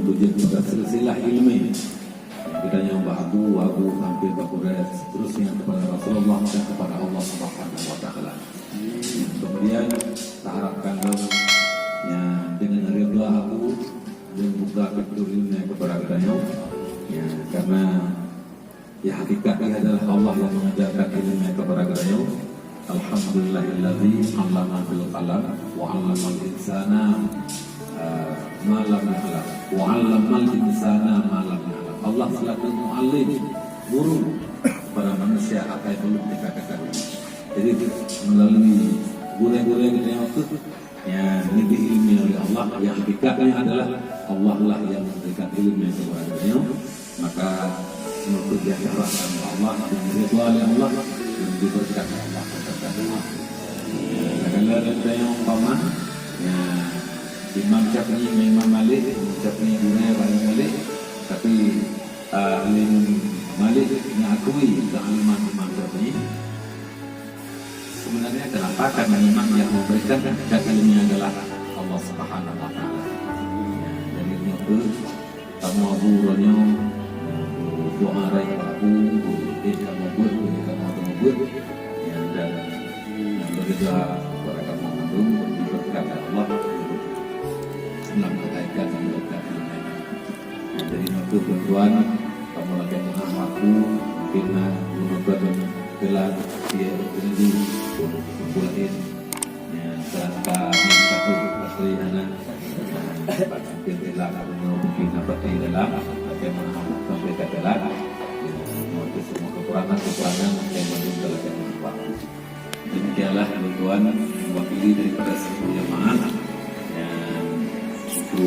tujuan pada silsilah ilmi. Kita yang Abu hampir berkuras terusnya kepada Rasulullah dan kepada Allah Subhanahu Wa Taala. Kemudian kita harapkan ya, dengan ridha aku dan buka pintunya kepada kita ya, karena ya hakikatnya adalah Allah yang mengajarkan ilmu kepada kita. Alhamdulillahilladzi 'allama bil qalam wa 'allamal insana ma lam ya'lam wa 'allamal insana ma lam ya'lam. Allah selaku muallim, guru kepada manusia apa yang belum dikatakan. Jadi melalui guru-guru yang waktu ya lebih ilmi oleh Allah, yang hakikatnya adalah Allah lah yang memberikan ilmu kepada beliau. Maka menurut dia harapkan Allah dan ridha oleh Allah dan diberkati Allah. Kalau ada yang umpama ya Imam Syafi'i, Imam Malik, Syafi'i dunia paling Malik, tapi Imam Malik mengakui kealiman Imam Syafi'i. Sebenarnya kenapa? Karena imam yang memberikan ilmunya adalah Allah Subhanahu Wa Taala. Jadi itu kamu aburannya doa rai aku, kamu buat, dan begitu kepada kamu mendung diberkati Allah dalam kebaikan dan berkati. Jadi itu tujuan kamu lagi mengaku mungkin menurut gelar dia berdiri buatin ya serta satu asliana mungkin gelar mungkin dapat di dalam bagaimana sampai ke dalam untuk semua kekurangan yang menunjukkan manfaat. Demikianlah tujuan mewakili daripada seluruh jemaah yang itu